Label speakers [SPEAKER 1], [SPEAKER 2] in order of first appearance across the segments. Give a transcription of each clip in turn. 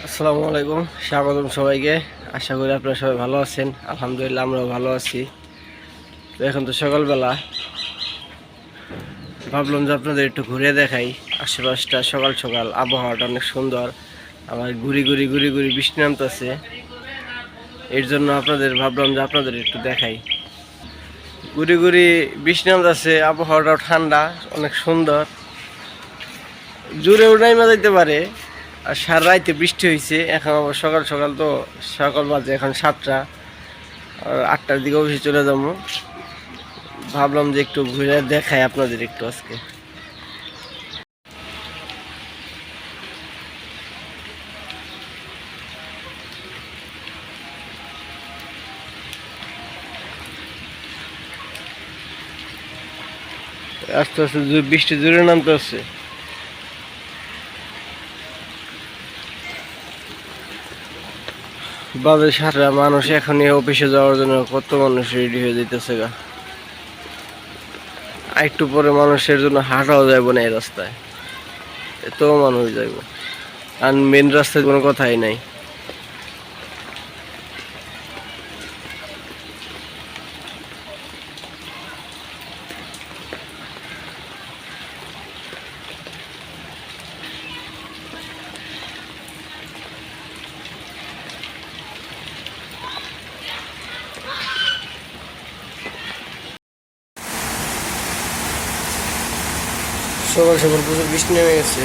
[SPEAKER 1] আসসালামু আলাইকুম, স্বাগতম সবাইকে। আশা করি আপনারা সবাই ভালো আছেন। আলহামদুলিল্লাহ আমরাও ভালো আছি। তো এখন তো সকালবেলা, ভাবলাম যে আপনাদের একটু ঘুরে দেখাই আশেপাশটা। সকাল সকাল আবহাওয়াটা অনেক সুন্দর, আবার ঘুরি ঘুরি ঘুরি ঘুরি বৃষ্টি নামতেছে। এর জন্য ভাবলাম যে আপনাদের একটু দেখাই। ঘুরি ঘুরি বৃষ্টি নামতেছে, আবহাওয়াটাও ঠান্ডা, অনেক সুন্দর। জোরেও নাইমা যাইতে পারে। আর সারা রাইতে বৃষ্টি হয়েছে, এখন আবার সকাল সকাল তো, সকাল বাজে এখন 7টা, আর 8টার দিকে অফিসে চলে যাবো। ভাবলাম যে একটু ঘুরে দেখাই আপনাদের একটু আজকে। আস্তে আস্তে বৃষ্টি জোরে নামতে আসছে। বাজে 7টা, মানুষ এখনই অফিসে যাওয়ার জন্য কত মানুষ রেডি হয়ে যেতেছে গা। আর একটু পরে মানুষের জন্য হাঁটাও যাইব না এই রাস্তায়, এত মানুষ যাইব। আর মেন রাস্তায় কোনো কথাই নাই। সকাল সকাল প্রচুর বৃষ্টি নেমে গেছে।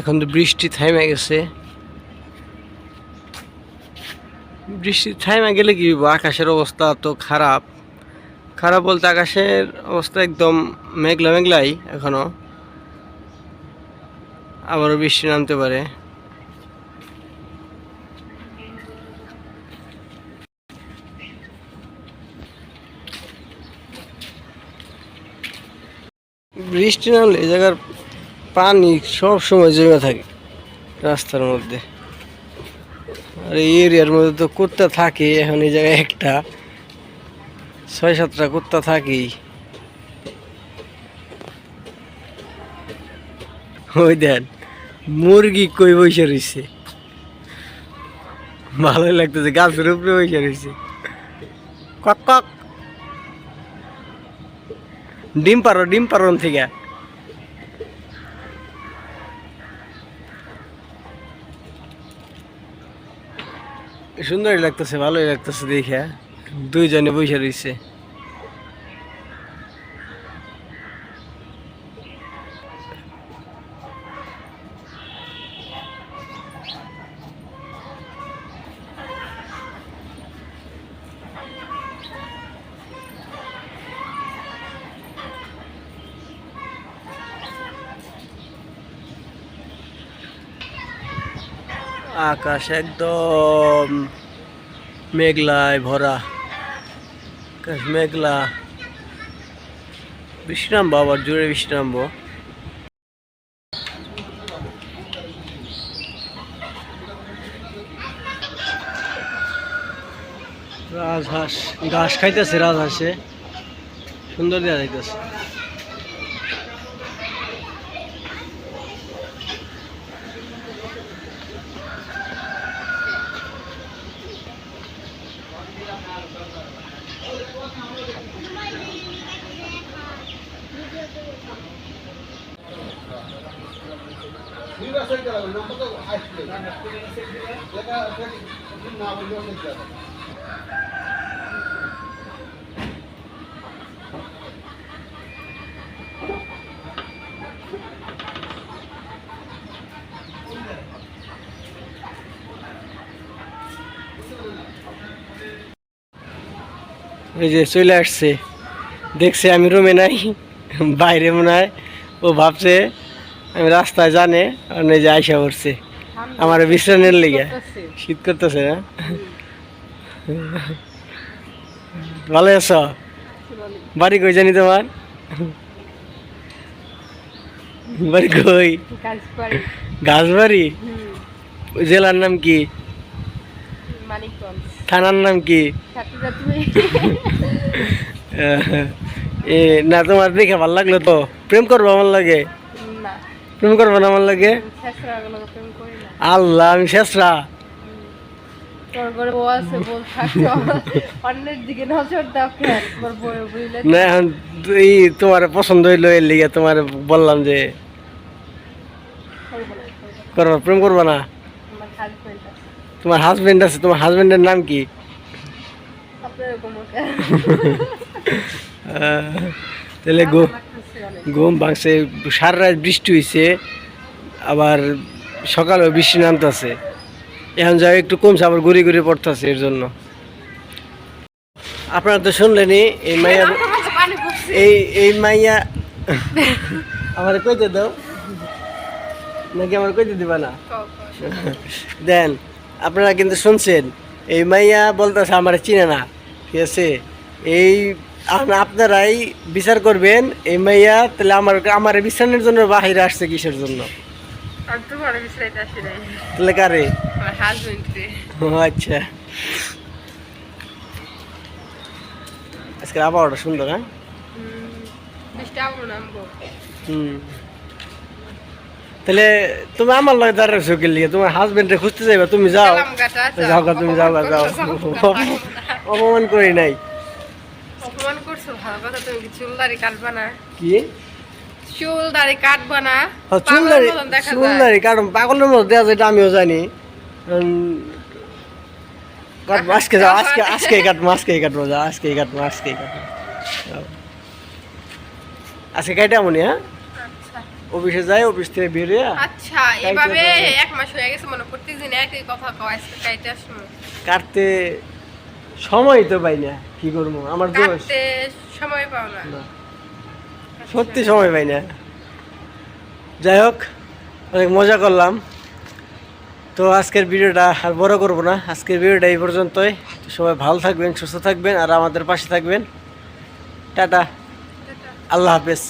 [SPEAKER 1] এখন তো বৃষ্টি থাইমা গেছে। বৃষ্টি থাইমা গেলে কি হইব? আকাশের অবস্থা তো খারাপ। খারাপ বলতে আকাশের অবস্থা একদম মেঘলা মেঘলাই এখনো, আবারও বৃষ্টি নামতে পারে। বৃষ্টি নামলে এই জায়গার পানি সব সময় জমে থাকে রাস্তার মধ্যে। আর এই এরিয়ার মধ্যে তো কুত্তা থাকে, এখন এই জায়গায় একটা 6-7টা কুত্তা থাকেই। ওই দেন মুরগি কই বসে রয়েছে, ভালোই লাগতেছে, গাছের উপরে বসে রয়েছে। কক কক, ডিম পারন থেকে। সুন্দরই লাগতেছে, ভালোই লাগতেছে দেখে। দুইজনে বসে রয়েছে। আকাশ একদম মেঘলায় ভরা, আকাশ মেঘলা। বৃষ্টি নামবো, আবার জোরে বৃষ্টি নামবো। রাজহাঁস ঘাস খাইতেছে, রাজহাঁসে সুন্দর দেওয়া যাইতেছে। এই যে চলে আসছে, দেখছে আমি রুমে নাই, বাইরে মনে হয় ও ভাবছে আমি রাস্তায় জানে, আর এই যে আইসা পড়ছে আমার বিশ্রামের লেগে। শীত করতেছে না? ভালো আছো? বাড়ি কই জানি তোমার? বাড়ি কই? ঘাসবাড়ি। জেলার নাম কি? থানার নাম কি? না তোমার দেখে ভালো লাগলো তো, প্রেম করবো আমার লাগে? প্রেম করবো না আমার লাগে? আল্লাহ, আমি শেষরা? না এখন এই তোমার পছন্দ হইলো, এর লিগে তোমার বললাম যে করবো, প্রেম করবো না? তোমার হাজবেন্ড আছে, তোমার হাজবেন্ডের নাম কি? তাহলে ঘুম ভাঙছে, সারা রাত বৃষ্টি হয়েছে, আবার সকালেও বৃষ্টি নামতেছে, এখন যাও একটু কমছে, আবার ঘুরে ঘুরে পড়তেছে। এর জন্য আপনারা তো শুনলেনি এই মাইয়া, এই মাইয়া আমার কইতে দাও নাকি আমার কইতে দিবা না? দেন, আপনারা কিন্তু শুনছেন, এই মাইয়া বলতেছে আমার চিনে না, ঠিক আছে? এই আপনারাই বিচার করবেন, এই মাইয়া তাহলে আমার বিচারের জন্য বাহিরে আসছে কিসের জন্য? তাহলে কারে? আচ্ছা, আজকে আবহাওয়াটা সুন্দর। হ্যাঁ, তাহলে তুমি আমার লাগে দাঁড়াচ্ছ কে লিগে? তোমার হাজবেন্ডে খুঁজতে যাইবা, তুমি যাও যাও গা, তুমি যাও গা, যাও। অপমান করি নাই।
[SPEAKER 2] অপমান করছো, ভালো কথা। তুমি কি চুল দাড়ি কাটবা না?
[SPEAKER 1] কি
[SPEAKER 2] চুল দাড়ি কাটবা না?
[SPEAKER 1] চুল দাড়ি কাটুন, পাগলের মতো দেওয়া যায়, আমিও জানি। আজকে যাও, আজকেই কাটবো, আজকেই কাটবো, যাও, আজকেই কাটবো, আজকেই কাটবো, আজকে কাইটা মনে। হ্যাঁ, অফিসে যাই, অফিস থেকে বেরিয়ে।
[SPEAKER 2] আচ্ছা, এইভাবে এক মাস হয়ে গেছে, মনে প্রত্যেকদিন একই কথা কও, আজকে কাইটা আসবো।
[SPEAKER 1] কাটতে সময় তো পাই না, কি করবো? আমার দোষ,
[SPEAKER 2] কাটতে সময় পাও না?
[SPEAKER 1] সত্যি সময় পাই না। যাই হোক, অনেক মজা করলাম। তো আজকের ভিডিওটা আর বড় করবো না, আজকের ভিডিওটা এই পর্যন্তই। সবাই ভালো থাকবেন, সুস্থ থাকবেন, আর আমাদের পাশে থাকবেন। টাটা, আল্লাহ হাফেজ।